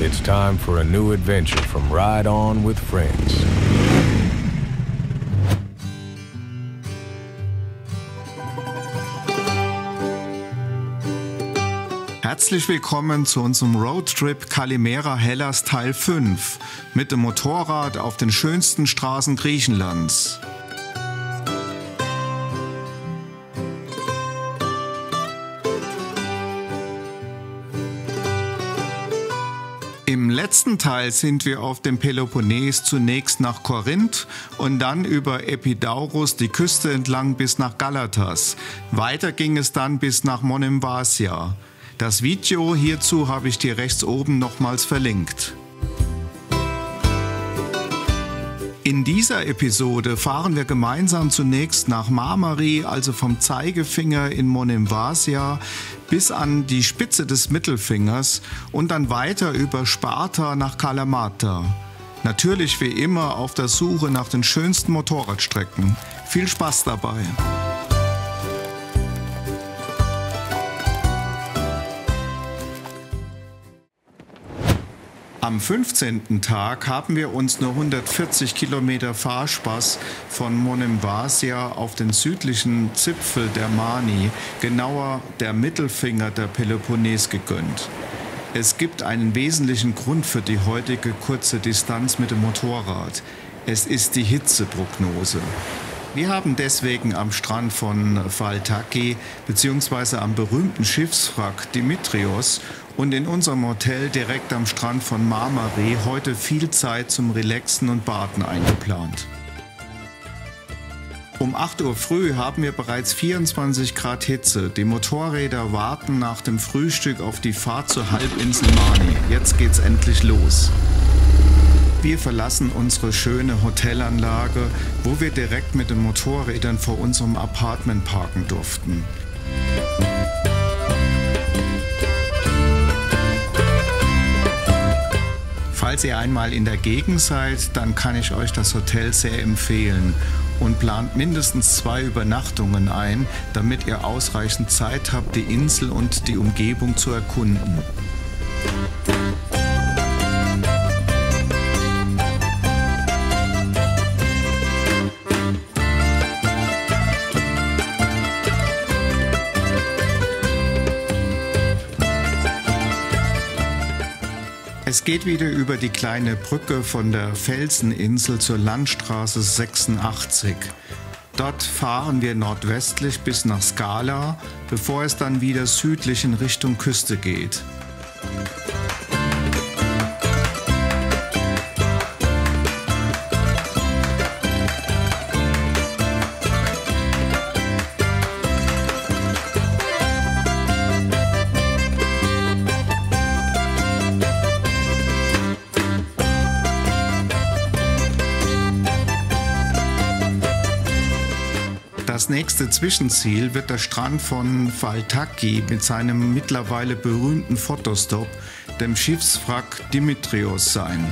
It's time for a new adventure from Ride On with Friends. Herzlich willkommen zu unserem Roadtrip Kalimera-Hellas Teil 5 mit dem Motorrad auf den schönsten Straßen Griechenlands. Im letzten Teil sind wir auf dem Peloponnes zunächst nach Korinth und dann über Epidaurus die Küste entlang bis nach Galatas. Weiter ging es dann bis nach Monemvasia. Das Video hierzu habe ich dir rechts oben nochmals verlinkt. In dieser Episode fahren wir gemeinsam zunächst nach Marmari, also vom Zeigefinger in Monemvasia bis an die Spitze des Mittelfingers und dann weiter über Sparta nach Kalamata. Natürlich wie immer auf der Suche nach den schönsten Motorradstrecken. Viel Spaß dabei! Am 15. Tag haben wir uns nur 140 Kilometer Fahrspaß von Monemvasia auf den südlichen Zipfel der Mani, genauer der Mittelfinger der Peloponnes, gegönnt. Es gibt einen wesentlichen Grund für die heutige kurze Distanz mit dem Motorrad. Es ist die Hitzeprognose. Wir haben deswegen am Strand von Valtaki bzw. am berühmten Schiffswrack Dimitrios und in unserem Hotel direkt am Strand von Marmari heute viel Zeit zum Relaxen und Baden eingeplant. Um 8 Uhr früh haben wir bereits 24 Grad Hitze. Die Motorräder warten nach dem Frühstück auf die Fahrt zur Halbinsel Mani. Jetzt geht's endlich los. Wir verlassen unsere schöne Hotelanlage, wo wir direkt mit den Motorrädern vor unserem Apartment parken durften. Falls ihr einmal in der Gegend seid, dann kann ich euch das Hotel sehr empfehlen und plant mindestens 2 Übernachtungen ein, damit ihr ausreichend Zeit habt, die Insel und die Umgebung zu erkunden. Es geht wieder über die kleine Brücke von der Felseninsel zur Landstraße 86. Dort fahren wir nordwestlich bis nach Skala, bevor es dann wieder südlich in Richtung Küste geht. Das nächste Zwischenziel wird der Strand von Valtaki mit seinem mittlerweile berühmten Fotostop, dem Schiffswrack Dimitrios, sein.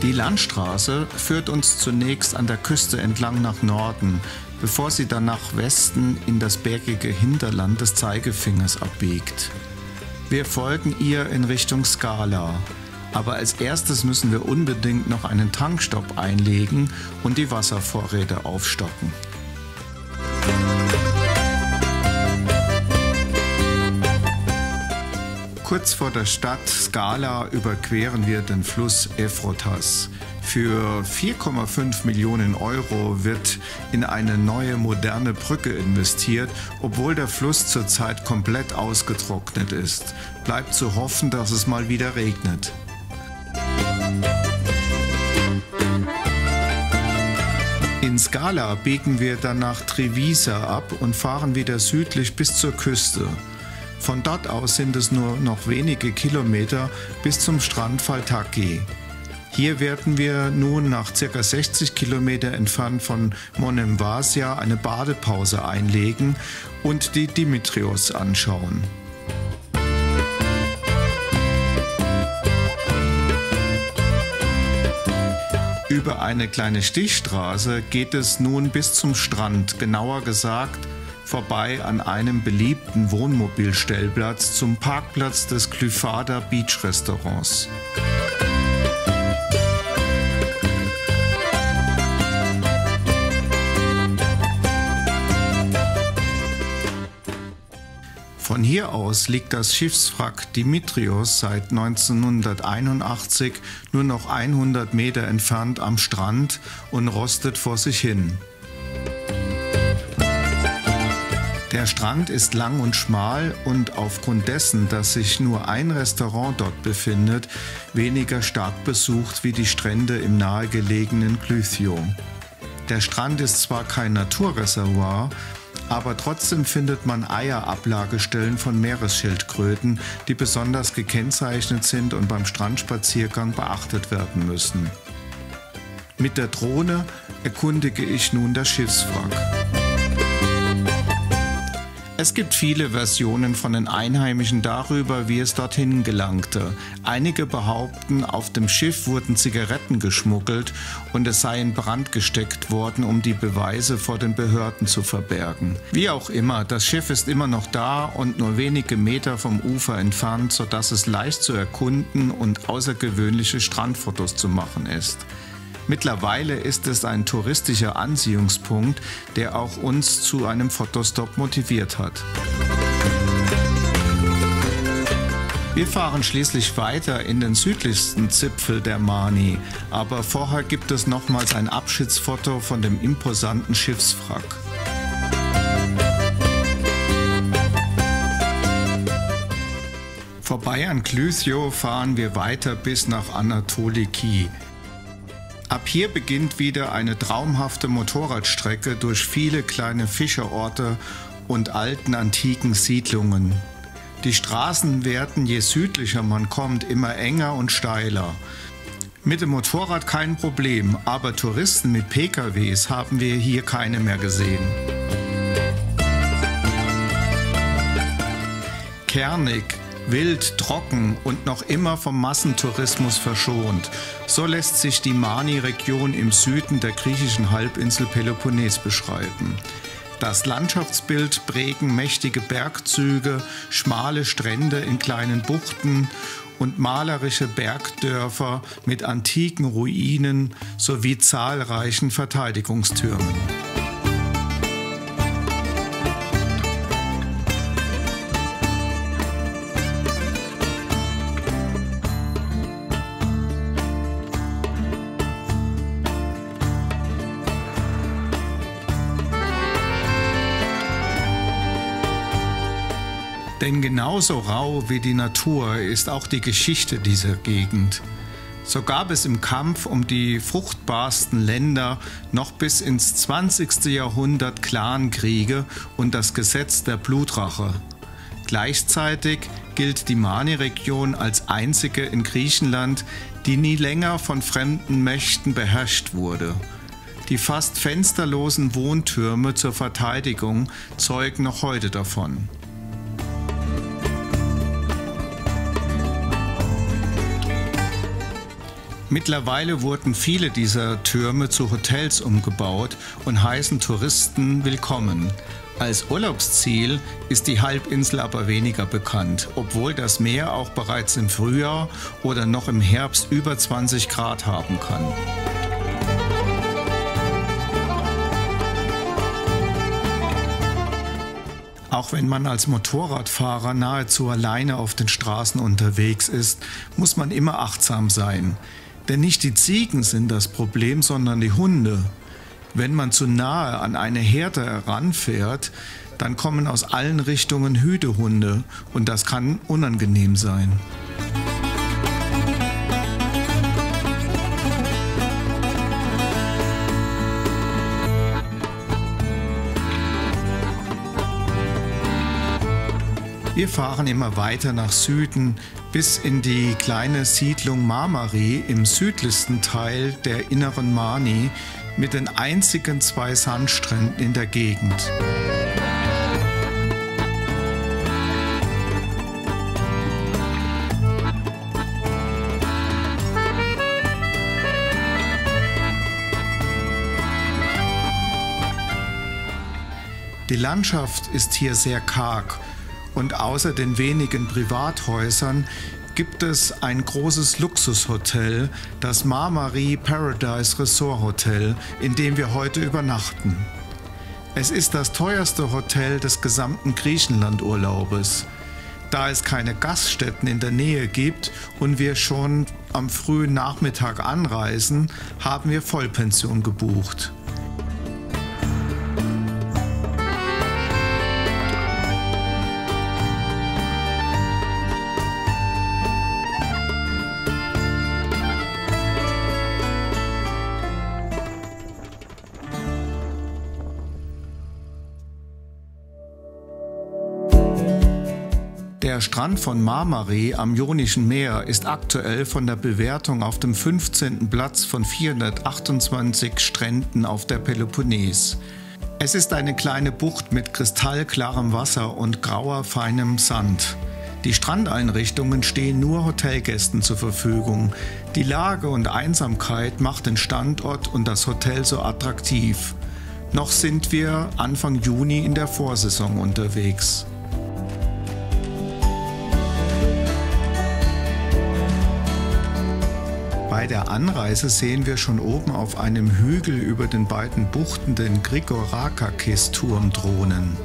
Die Landstraße führt uns zunächst an der Küste entlang nach Norden, bevor sie dann nach Westen in das bergige Hinterland des Zeigefingers abbiegt. Wir folgen ihr in Richtung Skala. Aber als erstes müssen wir unbedingt noch einen Tankstopp einlegen und die Wasservorräte aufstocken. Kurz vor der Stadt Skala überqueren wir den Fluss Efrotas. Für 4,5 Millionen Euro wird in eine neue moderne Brücke investiert, obwohl der Fluss zurzeit komplett ausgetrocknet ist. Bleibt zu hoffen, dass es mal wieder regnet. In Skala biegen wir dann nach Trivisa ab und fahren wieder südlich bis zur Küste. Von dort aus sind es nur noch wenige Kilometer bis zum Strand Valtaki. Hier werden wir nun nach ca. 60 Kilometer entfernt von Monemvasia eine Badepause einlegen und die Dimitrios anschauen. Über eine kleine Stichstraße geht es nun bis zum Strand, genauer gesagt vorbei an einem beliebten Wohnmobilstellplatz zum Parkplatz des Glyfada Beach Restaurants. Von hier aus liegt das Schiffswrack Dimitrios seit 1981 nur noch 100 Meter entfernt am Strand und rostet vor sich hin. Der Strand ist lang und schmal und aufgrund dessen, dass sich nur ein Restaurant dort befindet, weniger stark besucht wie die Strände im nahegelegenen Glythio. Der Strand ist zwar kein Naturreservoir, aber trotzdem findet man Eierablagestellen von Meeresschildkröten, die besonders gekennzeichnet sind und beim Strandspaziergang beachtet werden müssen. Mit der Drohne erkundige ich nun das Schiffswrack. Es gibt viele Versionen von den Einheimischen darüber, wie es dorthin gelangte. Einige behaupten, auf dem Schiff wurden Zigaretten geschmuggelt und es sei in Brand gesteckt worden, um die Beweise vor den Behörden zu verbergen. Wie auch immer, das Schiff ist immer noch da und nur wenige Meter vom Ufer entfernt, sodass es leicht zu erkunden und außergewöhnliche Strandfotos zu machen ist. Mittlerweile ist es ein touristischer Anziehungspunkt, der auch uns zu einem Fotostop motiviert hat. Wir fahren schließlich weiter in den südlichsten Zipfel der Mani, aber vorher gibt es nochmals ein Abschiedsfoto von dem imposanten Schiffswrack. Vorbei an Glythio fahren wir weiter bis nach Anatoliki. Ab hier beginnt wieder eine traumhafte Motorradstrecke durch viele kleine Fischerorte und alten antiken Siedlungen. Die Straßen werden, je südlicher man kommt, immer enger und steiler. Mit dem Motorrad kein Problem, aber Touristen mit PKWs haben wir hier keine mehr gesehen. Kernig, wild, trocken und noch immer vom Massentourismus verschont. So lässt sich die Mani-Region im Süden der griechischen Halbinsel Peloponnes beschreiben. Das Landschaftsbild prägen mächtige Bergzüge, schmale Strände in kleinen Buchten und malerische Bergdörfer mit antiken Ruinen sowie zahlreichen Verteidigungstürmen. Denn genauso rau wie die Natur ist auch die Geschichte dieser Gegend. So gab es im Kampf um die fruchtbarsten Länder noch bis ins 20. Jahrhundert Clankriege und das Gesetz der Blutrache. Gleichzeitig gilt die Mani-Region als einzige in Griechenland, die nie länger von fremden Mächten beherrscht wurde. Die fast fensterlosen Wohntürme zur Verteidigung zeugen noch heute davon. Mittlerweile wurden viele dieser Türme zu Hotels umgebaut und heißen Touristen willkommen. Als Urlaubsziel ist die Halbinsel aber weniger bekannt, obwohl das Meer auch bereits im Frühjahr oder noch im Herbst über 20 Grad haben kann. Auch wenn man als Motorradfahrer nahezu alleine auf den Straßen unterwegs ist, muss man immer achtsam sein. Denn nicht die Ziegen sind das Problem, sondern die Hunde. Wenn man zu nahe an eine Herde heranfährt, dann kommen aus allen Richtungen Hütehunde und das kann unangenehm sein. Wir fahren immer weiter nach Süden bis in die kleine Siedlung Marmari im südlichsten Teil der inneren Mani mit den einzigen 2 Sandstränden in der Gegend. Die Landschaft ist hier sehr karg und außer den wenigen Privathäusern gibt es ein großes Luxushotel, das Marmaris Paradise Resort Hotel, in dem wir heute übernachten. Es ist das teuerste Hotel des gesamten Griechenland-Urlaubes. Da es keine Gaststätten in der Nähe gibt und wir schon am frühen Nachmittag anreisen, haben wir Vollpension gebucht. Der Strand von Marmaris am Ionischen Meer ist aktuell von der Bewertung auf dem 15. Platz von 428 Stränden auf der Peloponnes. Es ist eine kleine Bucht mit kristallklarem Wasser und grauer, feinem Sand. Die Strandeinrichtungen stehen nur Hotelgästen zur Verfügung. Die Lage und Einsamkeit macht den Standort und das Hotel so attraktiv. Noch sind wir Anfang Juni in der Vorsaison unterwegs. Bei der Anreise sehen wir schon oben auf einem Hügel über den beiden Buchten den Grigorakakis-Turm thronen.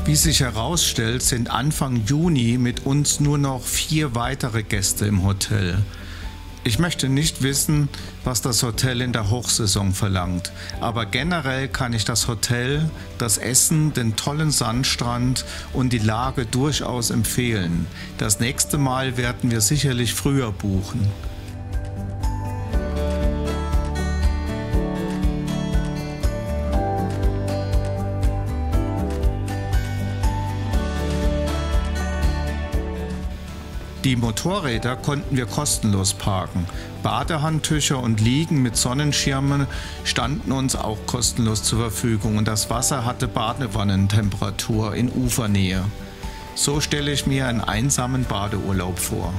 Wie sich herausstellt, sind Anfang Juni mit uns nur noch 4 weitere Gäste im Hotel. Ich möchte nicht wissen, was das Hotel in der Hochsaison verlangt, aber generell kann ich das Hotel, das Essen, den tollen Sandstrand und die Lage durchaus empfehlen. Das nächste Mal werden wir sicherlich früher buchen. Die Motorräder konnten wir kostenlos parken. Badehandtücher und Liegen mit Sonnenschirmen standen uns auch kostenlos zur Verfügung und das Wasser hatte Badewannentemperatur in Ufernähe. So stelle ich mir einen einsamen Badeurlaub vor.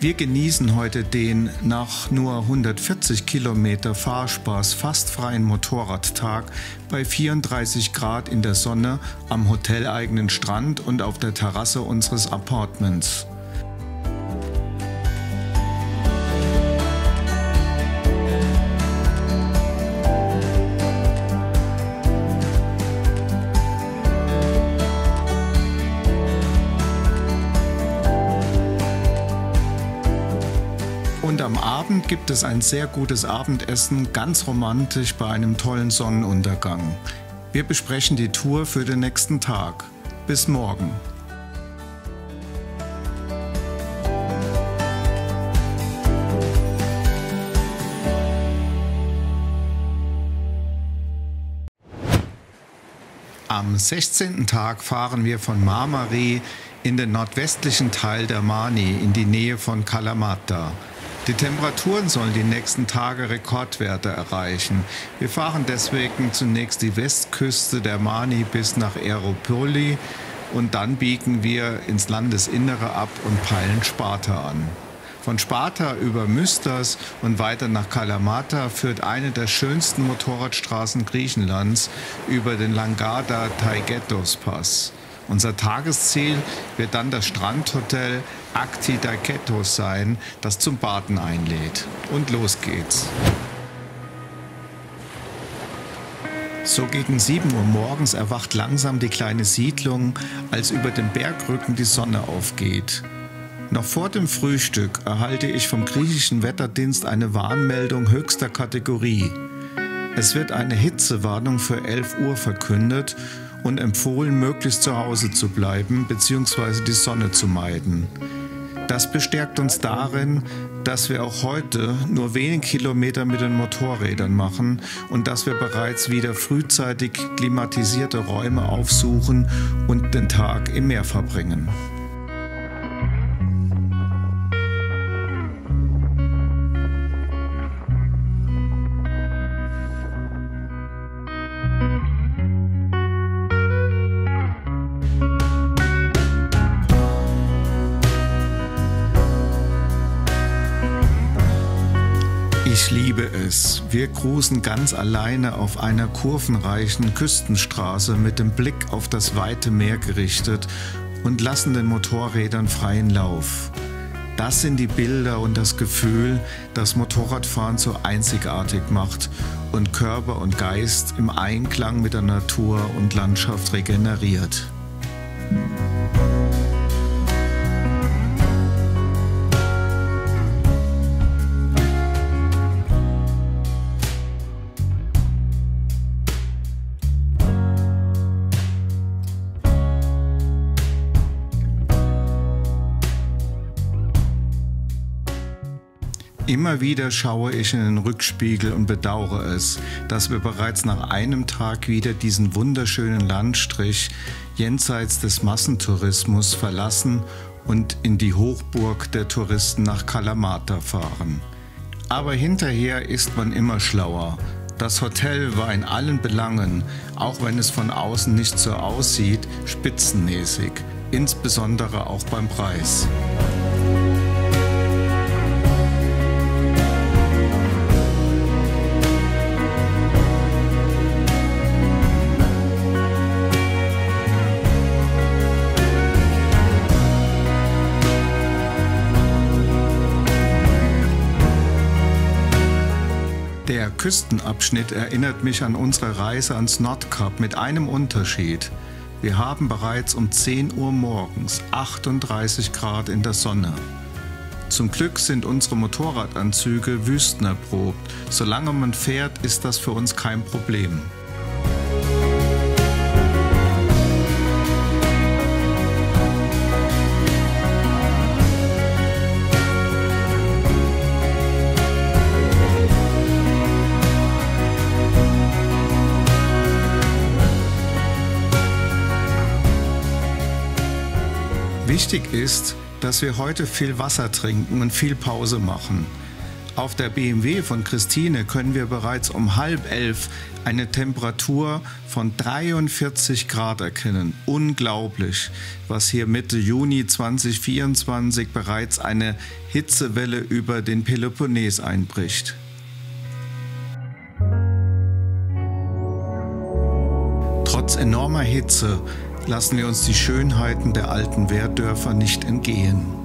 Wir genießen heute den nach nur 140 Kilometer Fahrspaß fast freien Motorradtag bei 34 Grad in der Sonne am hoteleigenen Strand und auf der Terrasse unseres Appartements. Und am Abend gibt es ein sehr gutes Abendessen, ganz romantisch bei einem tollen Sonnenuntergang. Wir besprechen die Tour für den nächsten Tag. Bis morgen. Am 16. Tag fahren wir von Marmaris in den nordwestlichen Teil der Mani in die Nähe von Kalamata. Die Temperaturen sollen die nächsten Tage Rekordwerte erreichen. Wir fahren deswegen zunächst die Westküste der Mani bis nach Aeropoli und dann biegen wir ins Landesinnere ab und peilen Sparta an. Von Sparta über Mystos und weiter nach Kalamata führt eine der schönsten Motorradstraßen Griechenlands über den Langada-Taygetos-Pass. Unser Tagesziel wird dann das Strandhotel Akti Taygetos sein, das zum Baden einlädt. Und los geht's. So gegen 7 Uhr morgens erwacht langsam die kleine Siedlung, als über dem Bergrücken die Sonne aufgeht. Noch vor dem Frühstück erhalte ich vom griechischen Wetterdienst eine Warnmeldung höchster Kategorie. Es wird eine Hitzewarnung für 11 Uhr verkündet und empfohlen, möglichst zu Hause zu bleiben bzw. die Sonne zu meiden. Das bestärkt uns darin, dass wir auch heute nur wenige Kilometer mit den Motorrädern machen und dass wir bereits wieder frühzeitig klimatisierte Räume aufsuchen und den Tag im Meer verbringen. Ich liebe es. Wir cruisen ganz alleine auf einer kurvenreichen Küstenstraße mit dem Blick auf das weite Meer gerichtet und lassen den Motorrädern freien Lauf. Das sind die Bilder und das Gefühl, das Motorradfahren so einzigartig macht und Körper und Geist im Einklang mit der Natur und Landschaft regeneriert. Immer wieder schaue ich in den Rückspiegel und bedauere es, dass wir bereits nach einem Tag wieder diesen wunderschönen Landstrich jenseits des Massentourismus verlassen und in die Hochburg der Touristen nach Kalamata fahren. Aber hinterher ist man immer schlauer. Das Hotel war in allen Belangen, auch wenn es von außen nicht so aussieht, spitzenmäßig, insbesondere auch beim Preis. Der Küstenabschnitt erinnert mich an unsere Reise ans Nordkap mit einem Unterschied. Wir haben bereits um 10 Uhr morgens 38 Grad in der Sonne. Zum Glück sind unsere Motorradanzüge wüstenerprobt. Solange man fährt, ist das für uns kein Problem. Wichtig ist, dass wir heute viel Wasser trinken und viel Pause machen. Auf der BMW von Christine können wir bereits um 10:30 eine Temperatur von 43 Grad erkennen. Unglaublich, was hier Mitte Juni 2024 bereits eine Hitzewelle über den Peloponnes einbricht. Trotz enormer Hitze lassen wir uns die Schönheiten der alten Wehrdörfer nicht entgehen.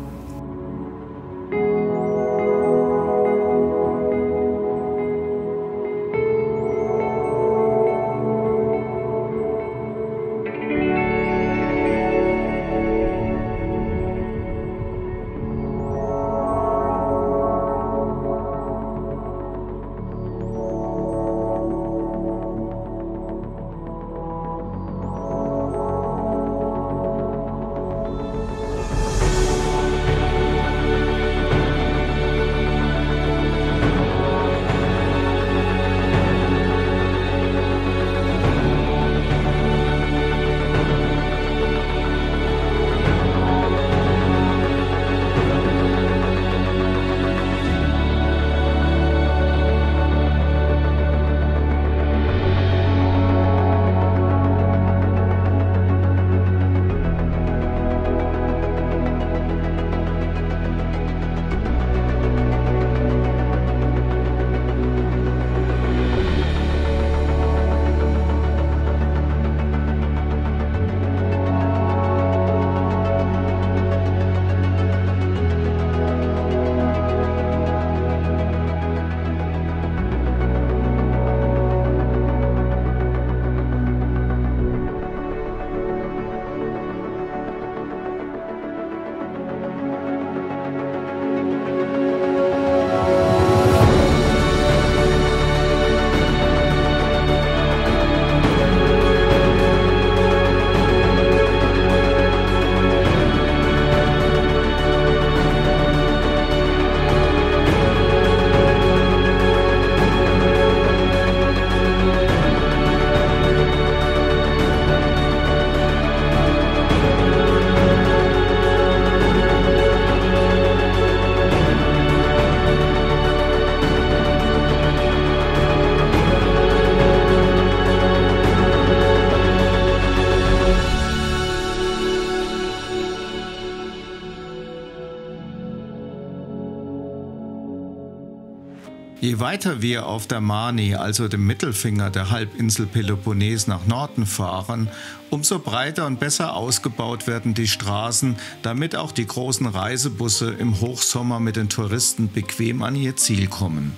Je weiter wir auf der Mani, also dem Mittelfinger der Halbinsel Peloponnes, nach Norden fahren, umso breiter und besser ausgebaut werden die Straßen, damit auch die großen Reisebusse im Hochsommer mit den Touristen bequem an ihr Ziel kommen.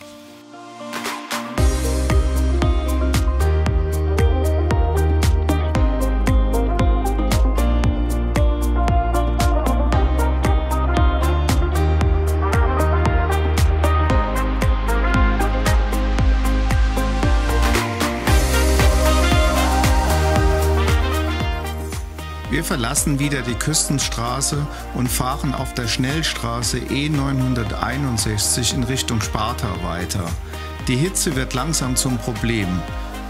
Wir verlassen wieder die Küstenstraße und fahren auf der Schnellstraße E961 in Richtung Sparta weiter. Die Hitze wird langsam zum Problem.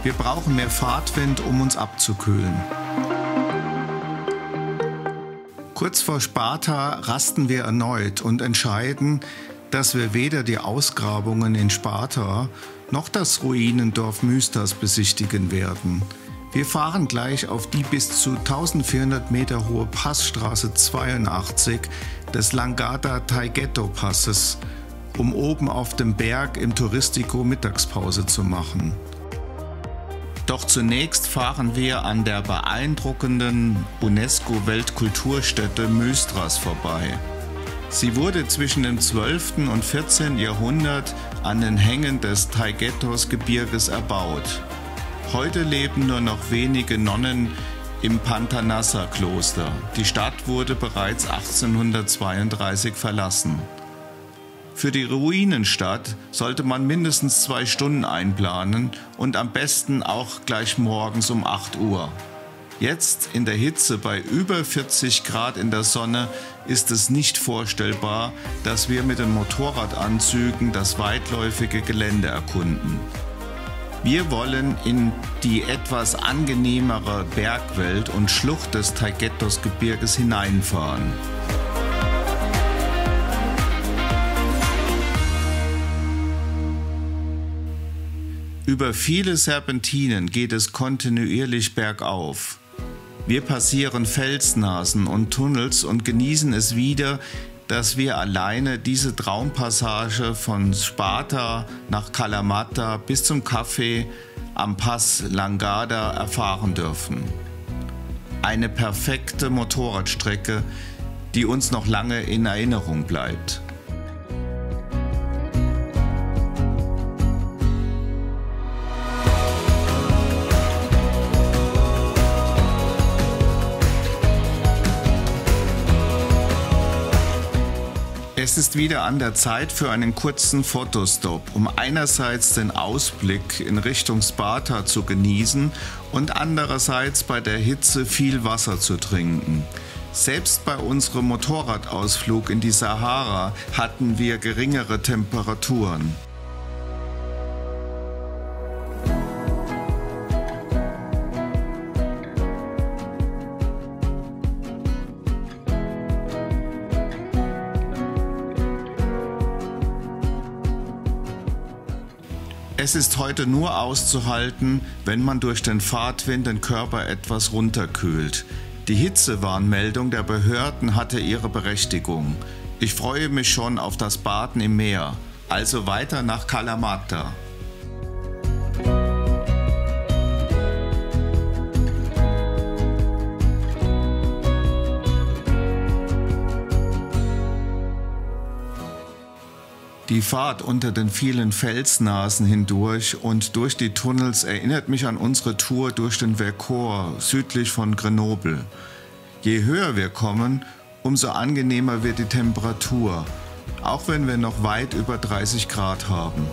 Wir brauchen mehr Fahrtwind, um uns abzukühlen. Kurz vor Sparta rasten wir erneut und entscheiden, dass wir weder die Ausgrabungen in Sparta noch das Ruinendorf Mystas besichtigen werden. Wir fahren gleich auf die bis zu 1400 Meter hohe Passstraße 82 des Langada-Taygeto-Passes, um oben auf dem Berg im Touristico Mittagspause zu machen. Doch zunächst fahren wir an der beeindruckenden UNESCO-Weltkulturstätte Mystras vorbei. Sie wurde zwischen dem 12. und 14. Jahrhundert an den Hängen des Taygetos-Gebirges erbaut. Heute leben nur noch wenige Nonnen im Pantanassa-Kloster. Die Stadt wurde bereits 1832 verlassen. Für die Ruinenstadt sollte man mindestens 2 Stunden einplanen und am besten auch gleich morgens um 8 Uhr. Jetzt in der Hitze bei über 40 Grad in der Sonne ist es nicht vorstellbar, dass wir mit den Motorradanzügen das weitläufige Gelände erkunden. Wir wollen in die etwas angenehmere Bergwelt und Schlucht des Taygetos-Gebirges hineinfahren. Über viele Serpentinen geht es kontinuierlich bergauf. Wir passieren Felsnasen und Tunnels und genießen es wieder, dass wir alleine diese Traumpassage von Sparta nach Kalamata bis zum Café am Pass Langada erfahren dürfen. Eine perfekte Motorradstrecke, die uns noch lange in Erinnerung bleibt. Es ist wieder an der Zeit für einen kurzen Fotostop, um einerseits den Ausblick in Richtung Sparta zu genießen und andererseits bei der Hitze viel Wasser zu trinken. Selbst bei unserem Motorradausflug in die Sahara hatten wir geringere Temperaturen. Es ist heute nur auszuhalten, wenn man durch den Fahrtwind den Körper etwas runterkühlt. Die Hitzewarnmeldung der Behörden hatte ihre Berechtigung. Ich freue mich schon auf das Baden im Meer, also weiter nach Kalamata. Die Fahrt unter den vielen Felsnasen hindurch und durch die Tunnels erinnert mich an unsere Tour durch den Vercors südlich von Grenoble. Je höher wir kommen, umso angenehmer wird die Temperatur, auch wenn wir noch weit über 30 Grad haben.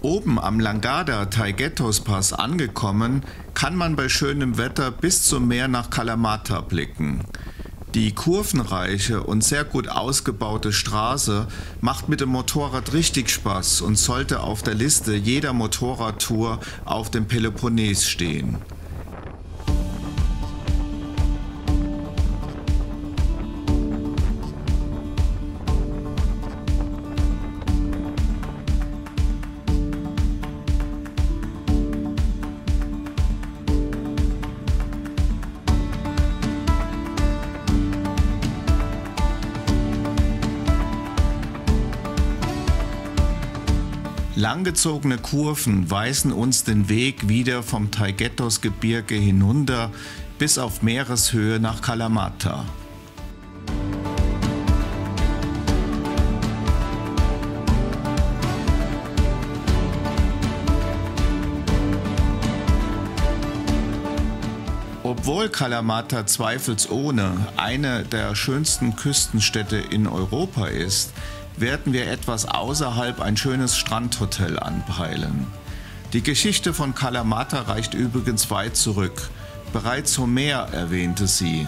Oben am Langada-Taygetos-Pass angekommen, kann man bei schönem Wetter bis zum Meer nach Kalamata blicken. Die kurvenreiche und sehr gut ausgebaute Straße macht mit dem Motorrad richtig Spaß und sollte auf der Liste jeder Motorradtour auf dem Peloponnes stehen. Langgezogene Kurven weisen uns den Weg wieder vom Taygetos-Gebirge hinunter bis auf Meereshöhe nach Kalamata. Obwohl Kalamata zweifelsohne eine der schönsten Küstenstädte in Europa ist, werden wir etwas außerhalb ein schönes Strandhotel anpeilen. Die Geschichte von Kalamata reicht übrigens weit zurück. Bereits Homer erwähnte sie.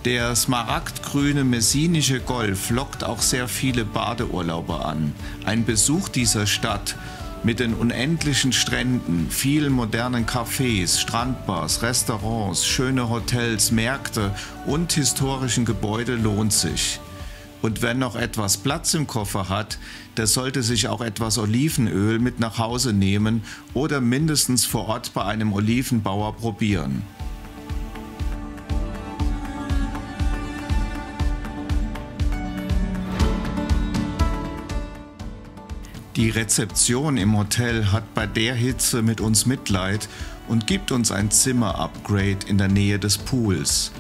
Der smaragdgrüne messinische Golf lockt auch sehr viele Badeurlauber an. Ein Besuch dieser Stadt mit den unendlichen Stränden, vielen modernen Cafés, Strandbars, Restaurants, schöne Hotels, Märkte und historischen Gebäude lohnt sich. Und wer noch etwas Platz im Koffer hat, der sollte sich auch etwas Olivenöl mit nach Hause nehmen oder mindestens vor Ort bei einem Olivenbauer probieren. Die Rezeption im Hotel hat bei der Hitze mit uns Mitleid und gibt uns ein Zimmer-Upgrade in der Nähe des Pools.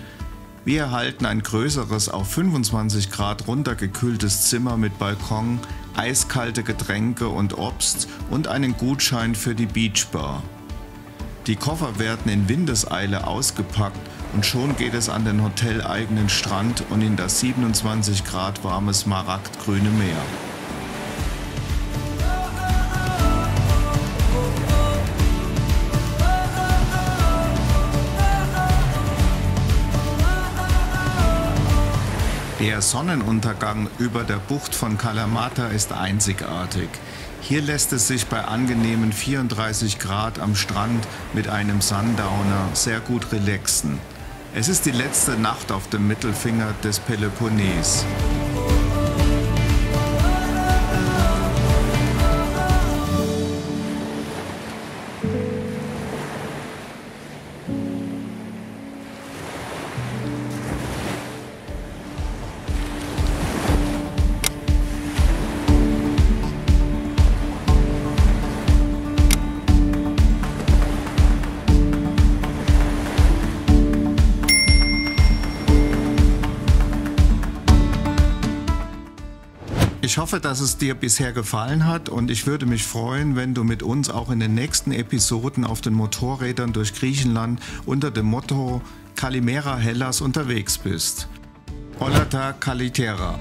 Wir erhalten ein größeres, auf 25 Grad runtergekühltes Zimmer mit Balkon, eiskalte Getränke und Obst und einen Gutschein für die Beachbar. Die Koffer werden in Windeseile ausgepackt und schon geht es an den hoteleigenen Strand und in das 27 Grad warme smaragdgrüne Meer. Der Sonnenuntergang über der Bucht von Kalamata ist einzigartig. Hier lässt es sich bei angenehmen 34 Grad am Strand mit einem Sundowner sehr gut relaxen. Es ist die letzte Nacht auf dem Mittelfinger des Peloponnes. Ich hoffe, dass es dir bisher gefallen hat und ich würde mich freuen, wenn du mit uns auch in den nächsten Episoden auf den Motorrädern durch Griechenland unter dem Motto Kalimera Hellas unterwegs bist. Ollata Kalitera.